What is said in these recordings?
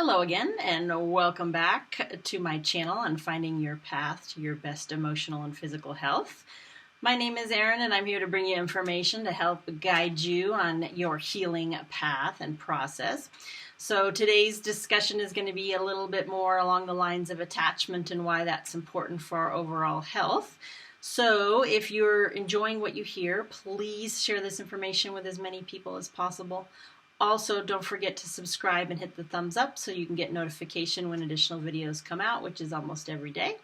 Hello again, and welcome back to my channel on finding your path to your best emotional and physical health. My name is Erin, and I'm here to bring you information to help guide you on your healing path and process. So today's discussion is going to be a little bit more along the lines of attachment and why that's important for our overall health. So if you're enjoying what you hear, please share this information with as many people as possible. Also, don't forget to subscribe and hit the thumbs up so you can get notification when additional videos come out, which is almost every day.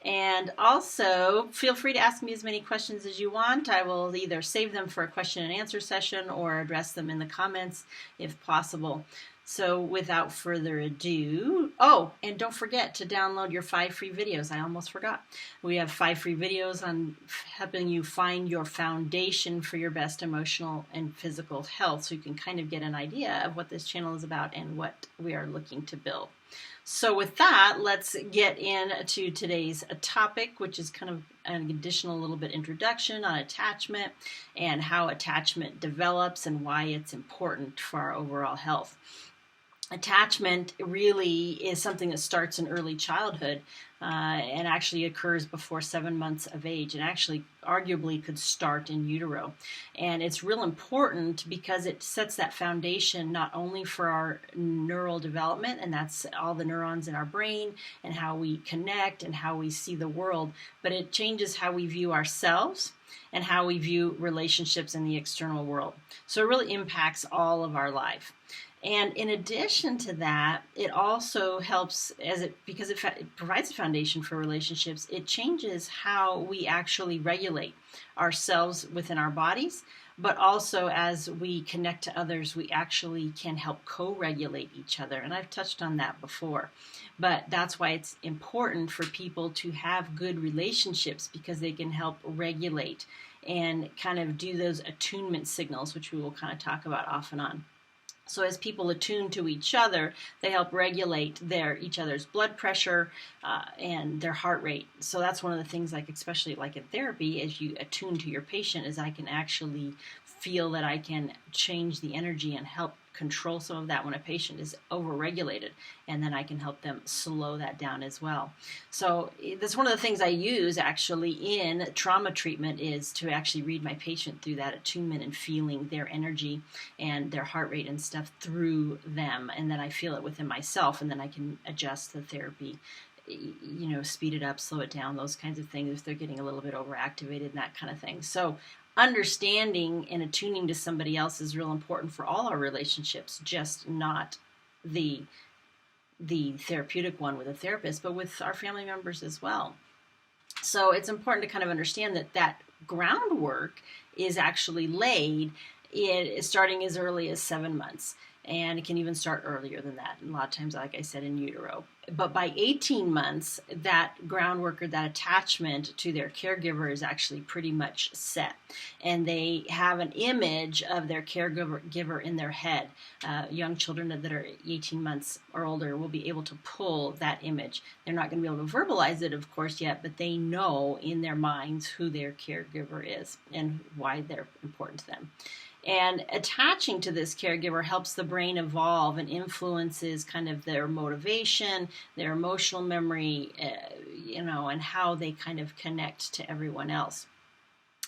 And also, feel free to ask me as many questions as you want. I will either save them for a question and answer session or address them in the comments if possible. So without further ado, and don't forget to download your 5 free videos. I almost forgot. We have 5 free videos on helping you find your foundation for your best emotional and physical health, so you can kind of get an idea of what this channel is about and what we are looking to build. So with that, let's get into today's topic, which is kind of an additional little bit introduction on attachment and how attachment develops and why it's important for our overall health. Attachment really is something that starts in early childhood and actually occurs before 7 months of age, and actually arguably could start in utero. And it's real important because it sets that foundation not only for our neural development, and that's all the neurons in our brain and how we connect and how we see the world, but it changes how we view ourselves and how we view relationships in the external world. So it really impacts all of our life. And in addition to that, it also helps because it provides a foundation for relationships. It changes how we actually regulate ourselves within our bodies, but also as we connect to others, we actually can help co-regulate each other. And I've touched on that before. But that's why it's important for people to have good relationships, because they can help regulate and kind of do those attunement signals, which we will kind of talk about off and on. So as people attune to each other, they help regulate each other's blood pressure and their heart rate. So that's one of the things, especially in therapy, as you attune to your patient, is I can actually feel that I can change the energy and help control some of that when a patient is overregulated, and then I can help them slow that down as well. So that's one of the things I use actually in trauma treatment, is to actually read my patient through that attunement and feeling their energy and their heart rate and stuff through them, and then I feel it within myself, and then I can adjust the therapy, speed it up, slow it down, those kinds of things if they're getting a little bit overactivated and that kind of thing. So understanding and attuning to somebody else is real important for all our relationships, just not the therapeutic one with a therapist, but with our family members as well. So it's important to kind of understand that groundwork is actually laid starting as early as 7 months. And it can even start earlier than that, and a lot of times, like I said, in utero. But by 18 months, that groundwork or that attachment to their caregiver is actually pretty much set. And they have an image of their caregiver in their head. Young children that are 18 months or older will be able to pull that image. They're not going to be able to verbalize it, of course, yet, but they know in their minds who their caregiver is and why they're important to them. And attaching to this caregiver helps the brain evolve and influences kind of their motivation, their emotional memory, and how they kind of connect to everyone else.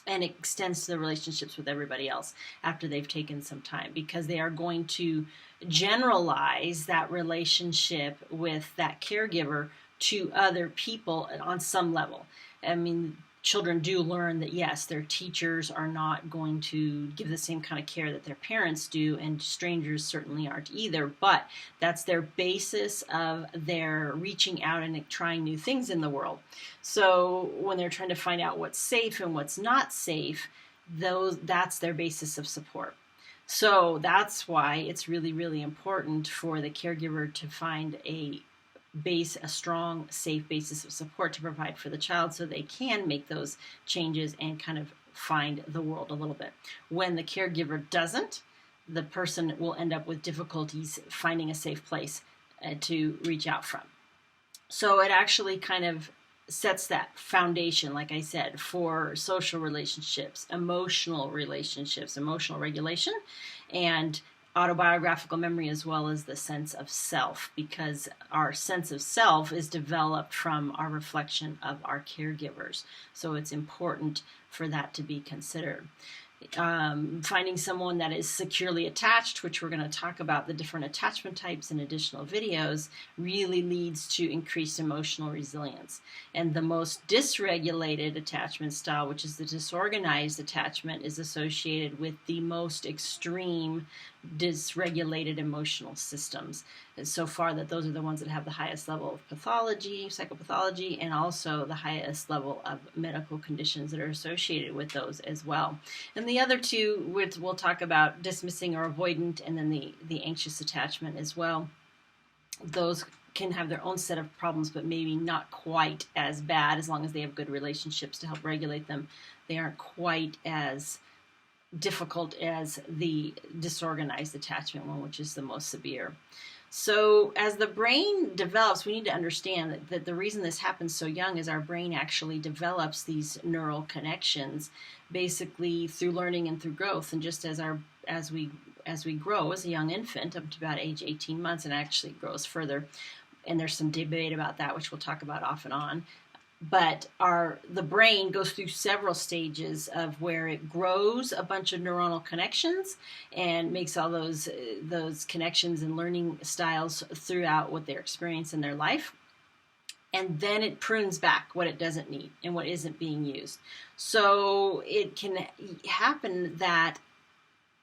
And it extends to the relationships with everybody else after they've taken some time, because they are going to generalize that relationship with that caregiver to other people on some level. I mean, children do learn that, yes, their teachers are not going to give the same kind of care that their parents do, and strangers certainly aren't either, but that's their basis of their reaching out and trying new things in the world. So when they're trying to find out what's safe and what's not safe, that's their basis of support. So that's why it's really, really important for the caregiver to find a strong, safe basis of support to provide for the child, so they can make those changes and kind of find the world a little bit. When the caregiver doesn't, the person will end up with difficulties finding a safe place to reach out from. So it actually kind of sets that foundation, like I said, for social relationships, emotional regulation, and autobiographical memory as well as the sense of self, because our sense of self is developed from our reflection of our caregivers. So it's important for that to be considered. Finding someone that is securely attached, which we're going to talk about the different attachment types in additional videos, really leads to increased emotional resilience. And the most dysregulated attachment style, which is the disorganized attachment, is associated with the most extreme dysregulated emotional systems. And so far that those are the ones that have the highest level of pathology, psychopathology, and also the highest level of medical conditions that are associated with those as well. And the other two, which we'll talk about, dismissing or avoidant, and then the anxious attachment as well. Those can have their own set of problems, but maybe not quite as bad as long as they have good relationships to help regulate them. They aren't quite as difficult as the disorganized attachment one, which is the most severe. So as the brain develops, we need to understand that the reason this happens so young is our brain actually develops these neural connections basically through learning and through growth. And just as we grow as a young infant up to about age 18 months, and actually grows further, and there's some debate about that, which we'll talk about off and on. But the brain goes through several stages of where it grows a bunch of neuronal connections and makes all those connections and learning styles throughout what they're experiencing in their life. And then it prunes back what it doesn't need and what isn't being used. So it can happen that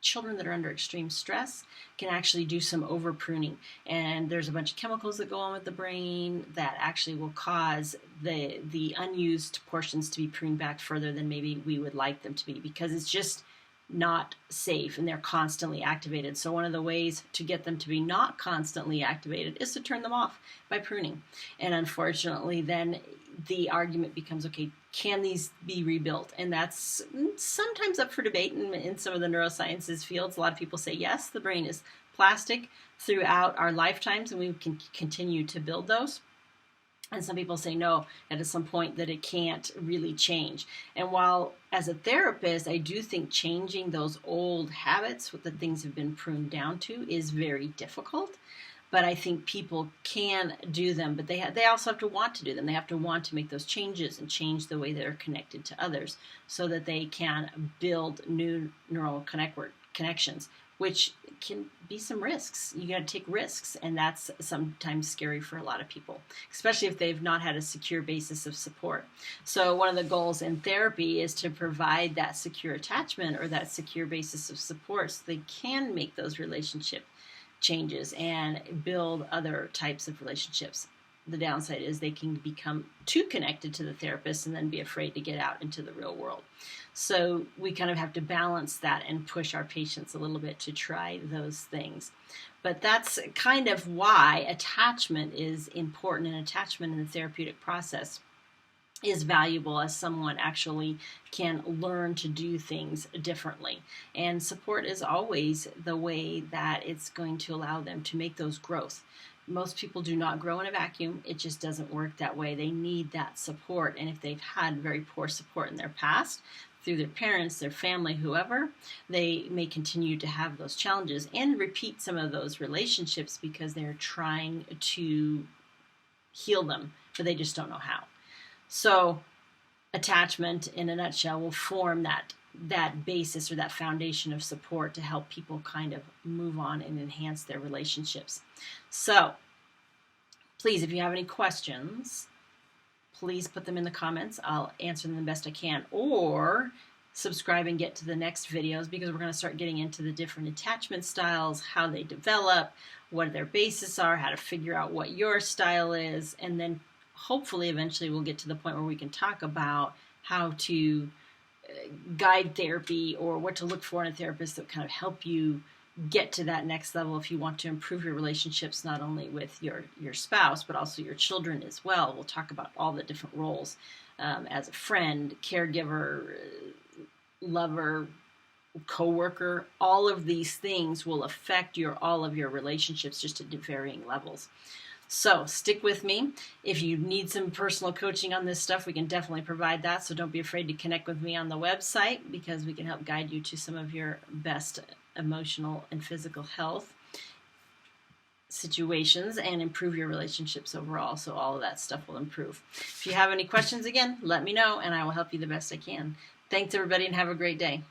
children that are under extreme stress can actually do some over pruning, and there's a bunch of chemicals that go on with the brain that actually will cause the unused portions to be pruned back further than maybe we would like them to be, because it's just not safe and they're constantly activated. So one of the ways to get them to be not constantly activated is to turn them off by pruning. And unfortunately then the argument becomes, okay, can these be rebuilt? And that's sometimes up for debate in some of the neurosciences fields. A lot of people say yes, the brain is plastic throughout our lifetimes and we can continue to build those. And some people say no, that at some point that it can't really change. And while as a therapist, I do think changing those old habits, what the things have been pruned down to, is very difficult. But I think people can do them, but they also have to want to do them. They have to want to make those changes and change the way they're connected to others so that they can build new neural connections, which can be some risks. You got to take risks, and that's sometimes scary for a lot of people, especially if they've not had a secure basis of support. So one of the goals in therapy is to provide that secure attachment or that secure basis of support so they can make those relationship changes and build other types of relationships. The downside is they can become too connected to the therapist and then be afraid to get out into the real world. So we kind of have to balance that and push our patients a little bit to try those things. But that's kind of why attachment is important, and attachment in the therapeutic process is valuable as someone actually can learn to do things differently. And support is always the way that it's going to allow them to make those growth. Most people do not grow in a vacuum. It just doesn't work that way. They need that support. And if they've had very poor support in their past, through their parents, their family, whoever, they may continue to have those challenges and repeat some of those relationships because they're trying to heal them, but they just don't know how. So attachment, in a nutshell, will form that basis or that foundation of support to help people kind of move on and enhance their relationships. So please, if you have any questions, please put them in the comments. I'll answer them the best I can. Or subscribe and get to the next videos, because we're going to start getting into the different attachment styles, how they develop, what their bases are, how to figure out what your style is, and then hopefully eventually we'll get to the point where we can talk about how to guide therapy or what to look for in a therapist that kind of help you get to that next level if you want to improve your relationships, not only with your spouse, but also your children as well. We'll talk about all the different roles as a friend, caregiver, lover, coworker. All of these things will affect all of your relationships just at varying levels. So stick with me. If you need some personal coaching on this stuff, we can definitely provide that. So don't be afraid to connect with me on the website, because we can help guide you to some of your best emotional and physical health situations and improve your relationships overall. So all of that stuff will improve. If you have any questions, again, let me know and I will help you the best I can. Thanks, everybody, and have a great day.